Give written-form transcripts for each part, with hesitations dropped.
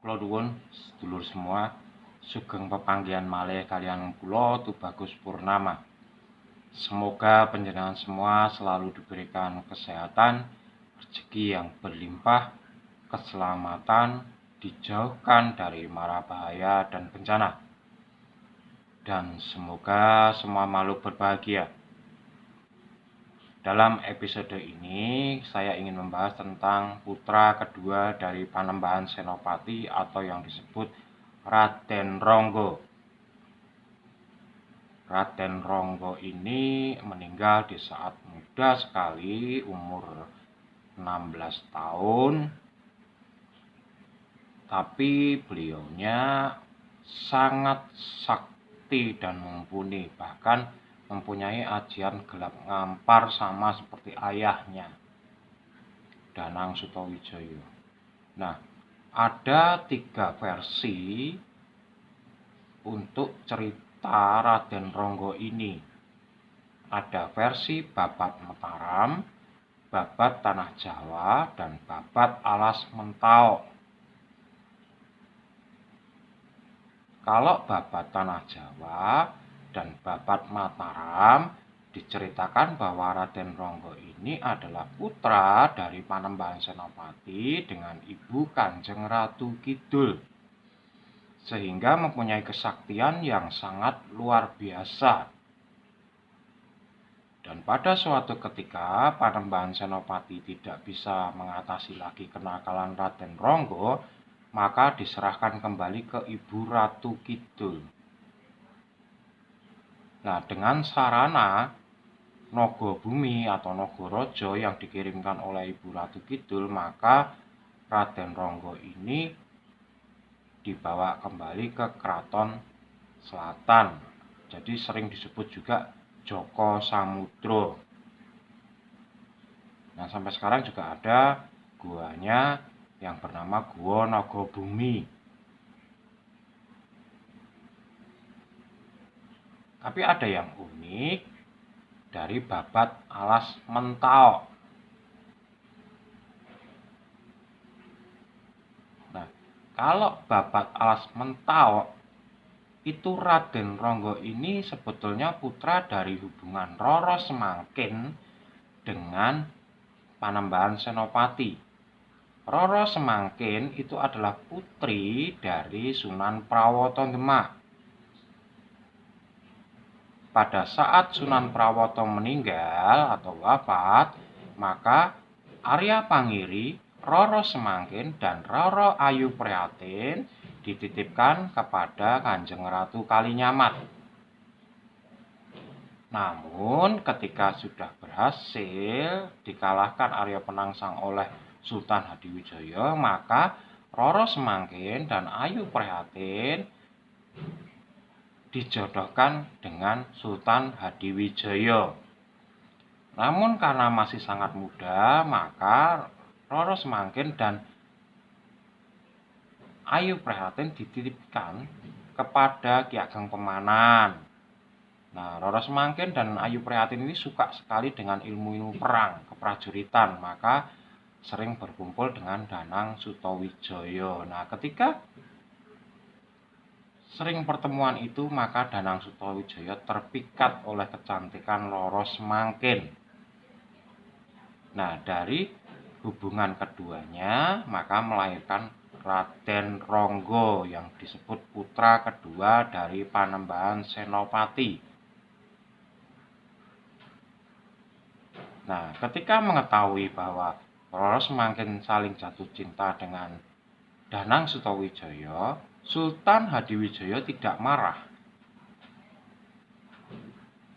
Kula nuwun sedulur semua, sugeng pepanggihan malih kaliyan kula Tubagus Purnama. Semoga panjenengan semua selalu diberikan kesehatan, rezeki yang berlimpah, keselamatan, dijauhkan dari mara bahaya dan bencana. Dan semoga semua makhluk berbahagia. Dalam episode ini, saya ingin membahas tentang putra kedua dari Panembahan Senopati atau yang disebut Raden Ronggo. Raden Ronggo ini meninggal di saat muda sekali, umur 16 tahun. Tapi beliaunya sangat sakti dan mumpuni, bahkan mempunyai ajian gelap ngampar sama seperti ayahnya, Danang Sutawijaya. Nah, ada 3 versi untuk cerita Raden Ronggo ini. Ada versi Babat Mataram, Babat Tanah Jawa, dan Babat Alas Mentao. Kalau Babat Tanah Jawa dan Babat Mataram diceritakan bahwa Raden Ronggo ini adalah putra dari Panembahan Senopati dengan ibu Kanjeng Ratu Kidul, sehingga mempunyai kesaktian yang sangat luar biasa. Dan pada suatu ketika Panembahan Senopati tidak bisa mengatasi lagi kenakalan Raden Ronggo, maka diserahkan kembali ke Ibu Ratu Kidul. Nah, dengan sarana Naga Bumi atau Nagaraja yang dikirimkan oleh Ibu Ratu Kidul, maka Raden Ronggo ini dibawa kembali ke Keraton Selatan. Jadi sering disebut juga Joko Samudro. Nah, sampai sekarang juga ada guanya yang bernama Gua Naga Bumi. Tapi ada yang unik dari Babat Alas Mentao. Nah, kalau Babat Alas Mentao itu Raden Ronggo ini sebetulnya putra dari hubungan Roro Semangkin dengan Panembahan Senopati. Roro Semangkin itu adalah putri dari Sunan Prawoto Demak. Pada saat Sunan Prawoto meninggal atau wafat, maka Arya Pangiri, Roro Semangkin, dan Roro Ayu Prihatin dititipkan kepada Kanjeng Ratu Kalinyamat. Namun ketika sudah berhasil dikalahkan Arya Penangsang oleh Sultan Hadiwijaya, maka Roro Semangkin dan Ayu Prihatin dijodohkan dengan Sultan Hadiwijaya. Namun karena masih sangat muda, maka Roro Semangkin dan Ayu Prihatin dititipkan kepada Ki Ageng Pemanan. Nah, Roro Semangkin dan Ayu Prihatin ini suka sekali dengan ilmu-ilmu perang, keprajuritan, maka sering berkumpul dengan Danang Sutawijaya. Nah, ketika sering pertemuan itu, maka Danang Sutawijaya terpikat oleh kecantikan Roro Semangkin. Nah, dari hubungan keduanya, maka melahirkan Raden Ronggo yang disebut putra kedua dari Panembahan Senopati. Nah, ketika mengetahui bahwa Roro Semangkin saling jatuh cinta dengan Danang Sutawijaya, Sultan Hadiwijaya tidak marah.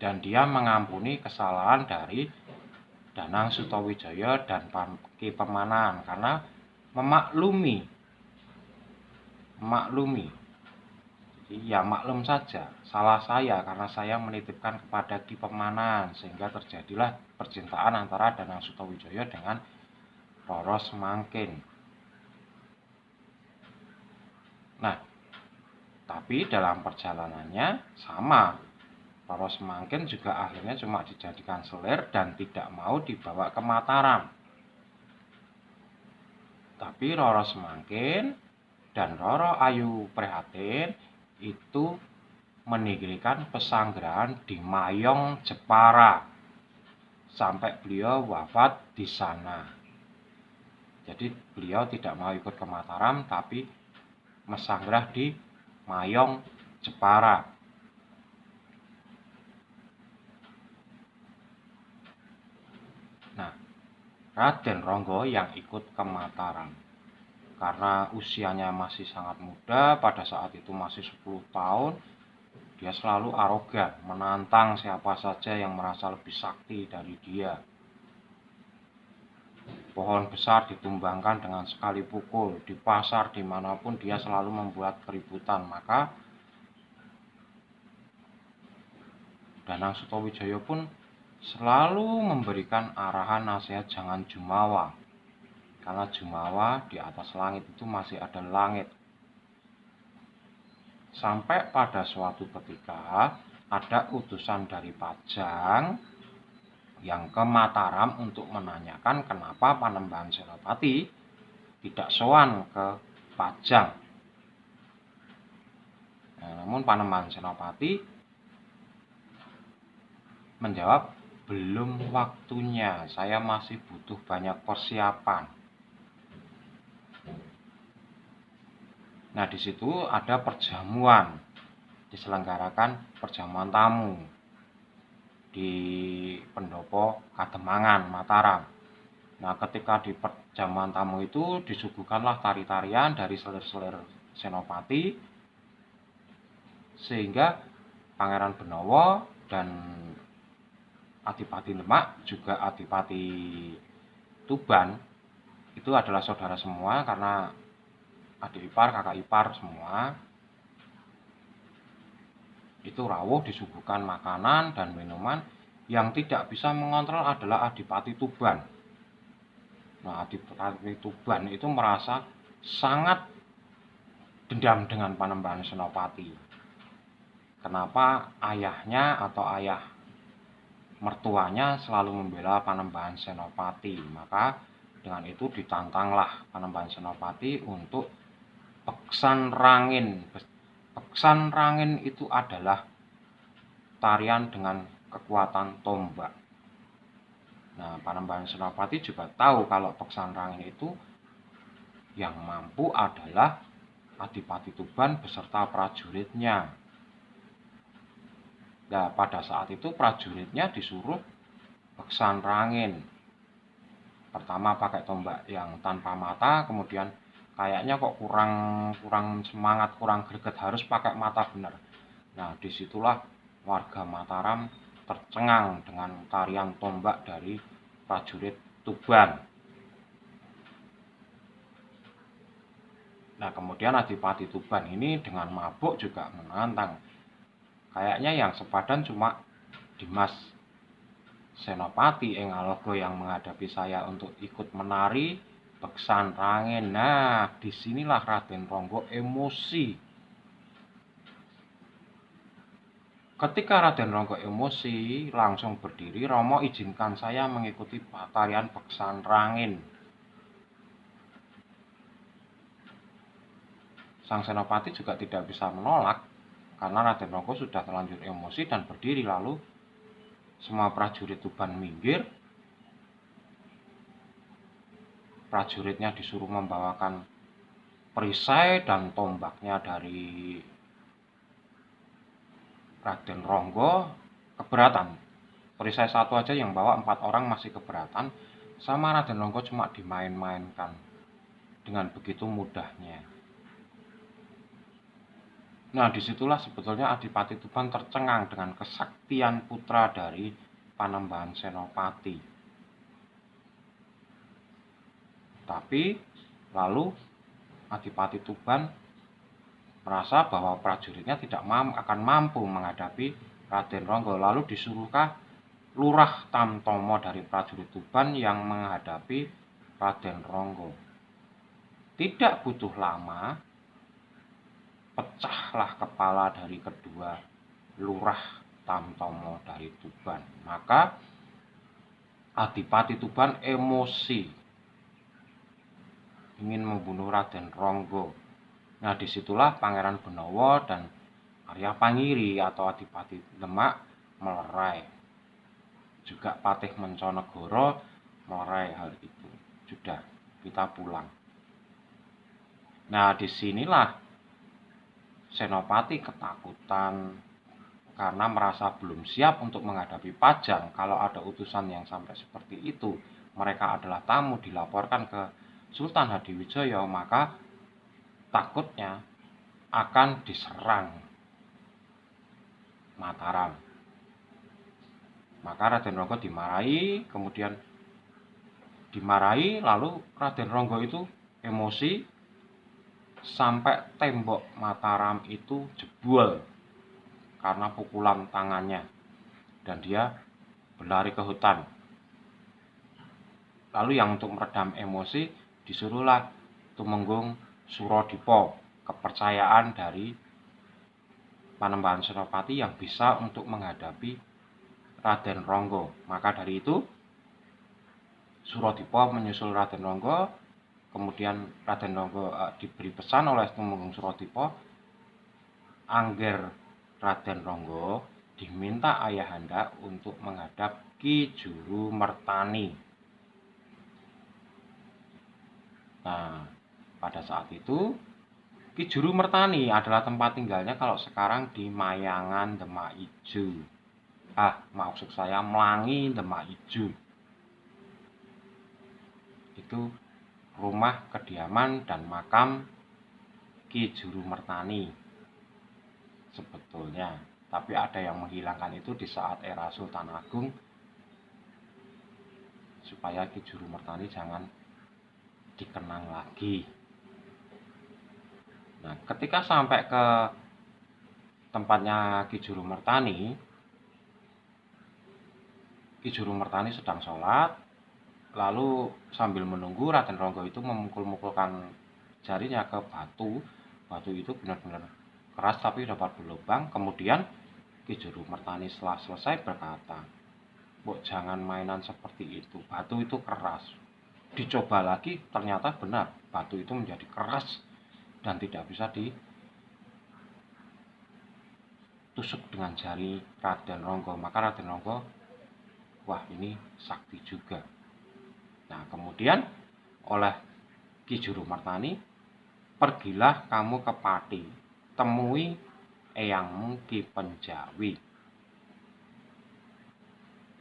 Dan dia mengampuni kesalahan dari Danang Sutawijaya dan Ki Pemanan karena memaklumi. Jadi ya maklum saja, salah saya karena saya menitipkan kepada Ki Pemanan, sehingga terjadilah percintaan antara Danang Sutawijaya dengan Roro Semangkin. Nah, tapi dalam perjalanannya sama, Roro Semangkin juga akhirnya cuma dijadikan selir dan tidak mau dibawa ke Mataram. Tapi Roro Semangkin Dan Roro Ayu Prihatin itu mendirikan pesanggrahan di Mayong, Jepara, sampai beliau wafat di sana. Jadi beliau tidak mau ikut ke Mataram, tapi mesanggrah di Mayong, Jepara. Nah, Raden Ronggo yang ikut ke Mataram karena usianya masih sangat muda, pada saat itu masih 10 tahun, dia selalu arogan, menantang siapa saja yang merasa lebih sakti dari dia. Pohon besar ditumbangkan dengan sekali pukul, di pasar dimanapun dia selalu membuat keributan. Maka Danang Sutawijaya pun selalu memberikan arahan nasihat jangan jumawa, karena jumawa di atas langit itu masih ada langit. Sampai pada suatu ketika ada utusan dari Pajang yang ke Mataram untuk menanyakan kenapa Panembahan Senopati tidak sowan ke Pajang. Nah, namun Panembahan Senopati menjawab, belum waktunya, saya masih butuh banyak persiapan. Nah, di situ ada perjamuan, diselenggarakan perjamuan tamu di Pendopo Kademangan, Mataram. Nah, ketika di perjamuan tamu itu disuguhkanlah tari-tarian dari selir-selir Senopati, sehingga Pangeran Benowo dan Adipati Demak juga Adipati Tuban itu adalah saudara semua, karena adik ipar, kakak ipar semua. Itu rawuh disuguhkan makanan dan minuman. Yang tidak bisa mengontrol adalah Adipati Tuban. Nah, Adipati Tuban itu merasa sangat dendam dengan Panembahan Senopati. Kenapa ayahnya atau ayah mertuanya selalu membela Panembahan Senopati? Maka dengan itu ditantanglah Panembahan Senopati untuk Beksan Rangin. Beksan Rangin itu adalah tarian dengan kekuatan tombak. Nah, Panembahan Senopati juga tahu kalau Beksan Rangin itu yang mampu adalah Adipati Tuban beserta prajuritnya. Nah, pada saat itu prajuritnya disuruh Beksan Rangin. Pertama pakai tombak yang tanpa mata, kemudian kayaknya kok kurang semangat, kurang greget, harus pakai mata benar. Nah, disitulah warga Mataram tercengang dengan tarian tombak dari prajurit Tuban. Nah, kemudian Adipati Tuban ini dengan mabuk juga menantang. Kayaknya yang sepadan cuma Dimas Senopati Engalogo yang menghadapi saya untuk ikut menari Beksan Rangin. Nah, disinilah Raden Ronggo emosi. Ketika Raden Ronggo emosi, langsung berdiri, Romo izinkan saya mengikuti tarian Beksan Rangin. Sang Senopati juga tidak bisa menolak, karena Raden Ronggo sudah terlanjur emosi dan berdiri. Lalu semua prajurit Tuban minggir. Prajuritnya disuruh membawakan perisai dan tombaknya dari Raden Ronggo. Keberatan. Perisai satu aja yang bawa 4 orang masih keberatan. Sama Raden Ronggo cuma dimain-mainkan dengan begitu mudahnya. Nah, disitulah sebetulnya Adipati Tuban tercengang dengan kesaktian putra dari Panembahan Senopati. Tapi lalu Adipati Tuban merasa bahwa prajuritnya tidak akan mampu menghadapi Raden Ronggo. Lalu disuruhkah Lurah Tamtomo dari prajurit Tuban yang menghadapi Raden Ronggo. Tidak butuh lama, pecahlah kepala dari kedua Lurah Tamtomo dari Tuban. Maka Adipati Tuban emosi, ingin membunuh Raden Ronggo. Nah, disitulah Pangeran Benawa dan Arya Pangiri atau Adipati Demak melerai. Juga Patih Menconegoro melerai hal itu. Sudah, kita pulang. Nah, disinilah Senopati ketakutan karena merasa belum siap untuk menghadapi Pajang. Kalau ada utusan yang sampai seperti itu, mereka adalah tamu, dilaporkan ke Sultan Hadiwijaya, maka takutnya akan diserang Mataram. Maka Raden Ronggo dimarahi, kemudian lalu Raden Ronggo itu emosi sampai tembok Mataram itu jebol karena pukulan tangannya, dan dia berlari ke hutan. Lalu yang untuk meredam emosi disuruhlah Tumenggung Surodipo, kepercayaan dari Panembahan Senopati yang bisa untuk menghadapi Raden Ronggo. Maka dari itu Surodipo menyusul Raden Ronggo, kemudian Raden Ronggo diberi pesan oleh Tumenggung Surodipo, angger Raden Ronggo diminta ayahanda untuk menghadap Ki Juru Mertani. Nah, pada saat itu Ki Juru Mertani adalah tempat tinggalnya kalau sekarang di Mayangan Demak Ijo. Maksud saya Mlangi Demak Ijo. Itu rumah kediaman dan makam Ki Juru Mertani sebetulnya. Tapi ada yang menghilangkan itu di saat era Sultan Agung supaya Ki Juru Mertani jangan dikenang lagi. Nah, ketika sampai ke tempatnya Ki Juru Mertani sedang sholat, lalu sambil menunggu Raden Ronggo itu memukul-mukulkan jarinya ke batu. Batu itu benar-benar keras tapi dapat berlubang. Kemudian Ki Juru Mertani setelah selesai berkata, "Mbok jangan mainan seperti itu, batu itu keras." Dicoba lagi, ternyata benar, batu itu menjadi keras dan tidak bisa ditusuk dengan jari Raden Ronggo. Maka Raden Ronggo, wah ini sakti juga. Nah, kemudian oleh Ki Juru Mertani, "Pergilah kamu ke Pati, temui eyangmu Ki Penjawi."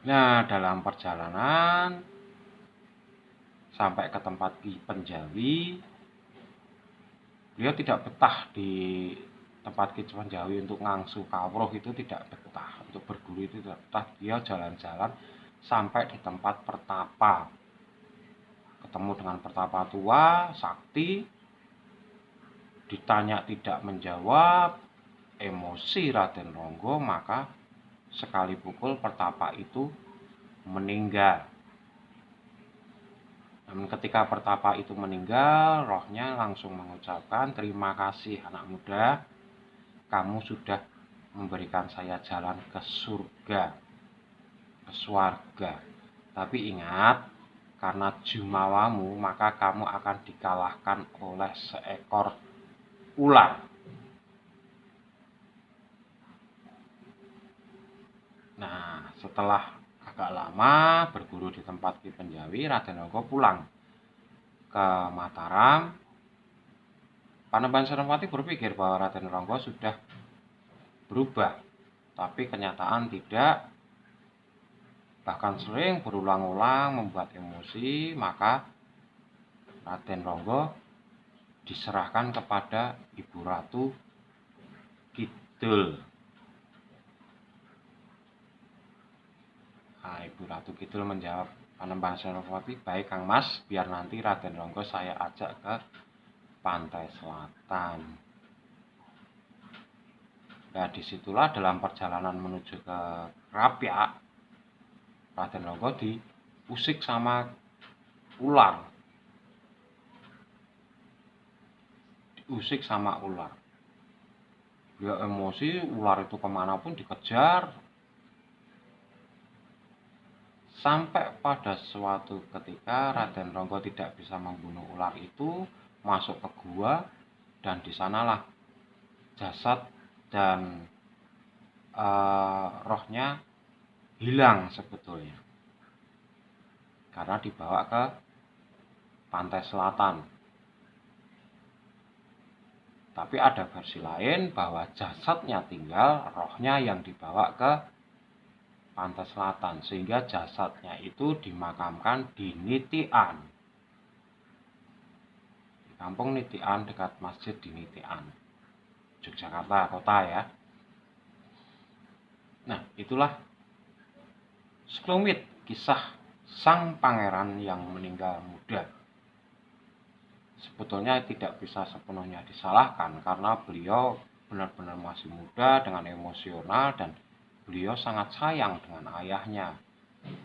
Nah, dalam perjalanan sampai ke tempat Ki Penjawi, beliau tidak betah di tempat Ki Penjawi untuk ngangsu kawruh, itu tidak betah, untuk berguru itu tidak betah. Dia jalan-jalan sampai di tempat pertapa, ketemu dengan pertapa tua sakti, ditanya tidak menjawab, emosi Raden Ronggo, maka sekali pukul pertapa itu meninggal. Namun ketika pertapa itu meninggal, rohnya langsung mengucapkan, "Terima kasih anak muda, kamu sudah memberikan saya jalan ke surga, ke swarga. Tapi ingat, karena jumawamu, maka kamu akan dikalahkan oleh seekor ular." Nah, setelah agak lama berguru di tempat Ki Penjawi, Raden Ronggo pulang ke Mataram. Panembahan Senopati berpikir bahwa Raden Ronggo sudah berubah, tapi kenyataan tidak. Bahkan sering berulang-ulang membuat emosi, maka Raden Ronggo diserahkan kepada Ibu Ratu Kidul. Nah, Ibu Ratu Kidul menjawab Panembahan Senopati, "Baik Kang Mas, biar nanti Raden Ronggo saya ajak ke pantai selatan." Nah, disitulah dalam perjalanan menuju ke Krapyak, Raden Ronggo diusik sama ular. Dia emosi, ular itu kemanapun dikejar. Sampai pada suatu ketika Raden Ronggo tidak bisa membunuh ular itu, masuk ke gua, dan di sanalah jasad dan rohnya hilang sebetulnya karena dibawa ke pantai selatan. Tapi ada versi lain bahwa jasadnya tinggal, rohnya yang dibawa ke pantai selatan, sehingga jasadnya itu dimakamkan di Nitian, di kampung Nitian dekat masjid di Nitian, Yogyakarta kota ya. Nah, itulah sekelumit kisah sang pangeran yang meninggal muda. Sebetulnya tidak bisa sepenuhnya disalahkan karena beliau benar-benar masih muda dengan emosional dan beliau sangat sayang dengan ayahnya.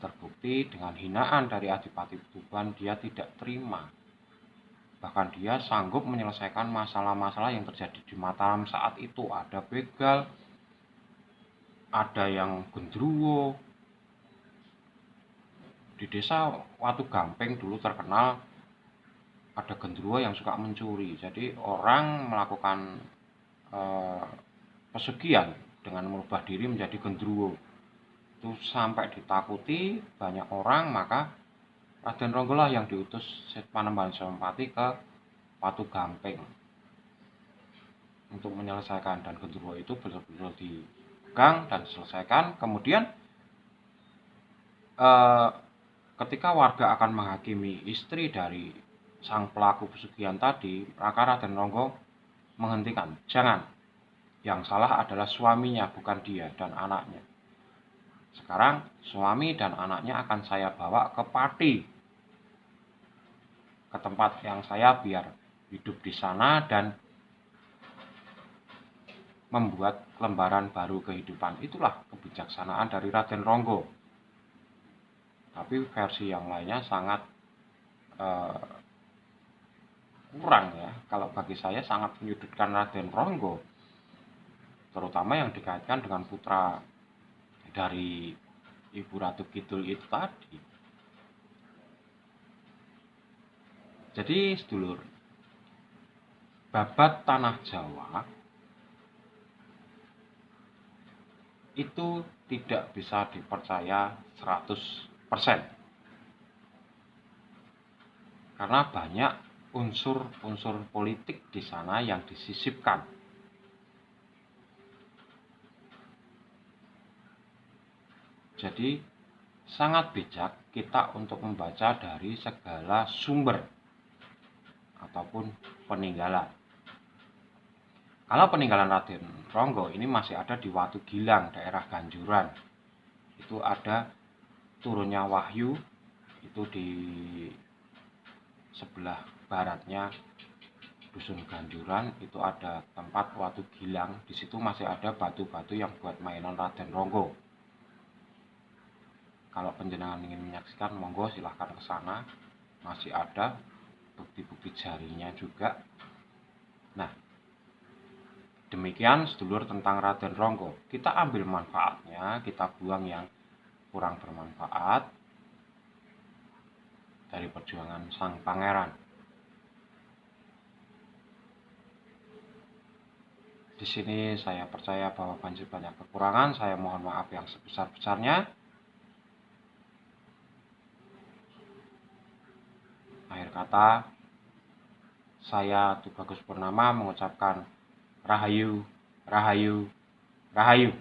Terbukti dengan hinaan dari Adipati Tuban dia tidak terima. Bahkan dia sanggup menyelesaikan masalah-masalah yang terjadi di Mataram saat itu. Ada begal, ada yang gendruwo. Di desa Watu Gamping dulu terkenal ada gendruwo yang suka mencuri. Jadi orang melakukan pesugihan dengan merubah diri menjadi gendruwo. Itu sampai ditakuti banyak orang, maka Raden Ronggo lah yang diutus Panembahan Senopati ke Watu Gamping untuk menyelesaikan, dan gendruwo itu betul-betul dipegang dan diselesaikan. Kemudian ketika warga akan menghakimi istri dari sang pelaku pesugihan tadi, maka Raden Ronggo menghentikan, jangan, yang salah adalah suaminya bukan dia dan anaknya. Sekarang suami dan anaknya akan saya bawa ke Pati, ke tempat yang saya biar hidup di sana dan membuat lembaran baru kehidupan. Itulah kebijaksanaan dari Raden Ronggo. Tapi versi yang lainnya sangat kurang ya. Kalau bagi saya sangat menyudutkan Raden Ronggo, terutama yang dikaitkan dengan putra dari Ibu Ratu Kidul itu tadi. Jadi sedulur, babat tanah Jawa itu tidak bisa dipercaya 100%. Karena banyak unsur-unsur politik di sana yang disisipkan. Jadi sangat bijak kita untuk membaca dari segala sumber ataupun peninggalan. Kalau peninggalan Raden Ronggo ini masih ada di Watu Gilang, daerah Ganjuran. Itu ada turunnya Wahyu, itu di sebelah baratnya Dusun Ganjuran, itu ada tempat Watu Gilang. Di situ masih ada batu-batu yang buat mainan Raden Ronggo. Kalau penjenengan ingin menyaksikan, monggo silahkan ke sana. Masih ada bukti-bukti jarinya juga. Nah, demikian sedulur tentang Raden Ronggo. Kita ambil manfaatnya, kita buang yang kurang bermanfaat dari perjuangan sang pangeran. Di sini saya percaya bahwa banjir banyak kekurangan. Saya mohon maaf yang sebesar-besarnya. Akhir kata, saya Tubagus Purnama mengucapkan Rahayu, Rahayu, Rahayu.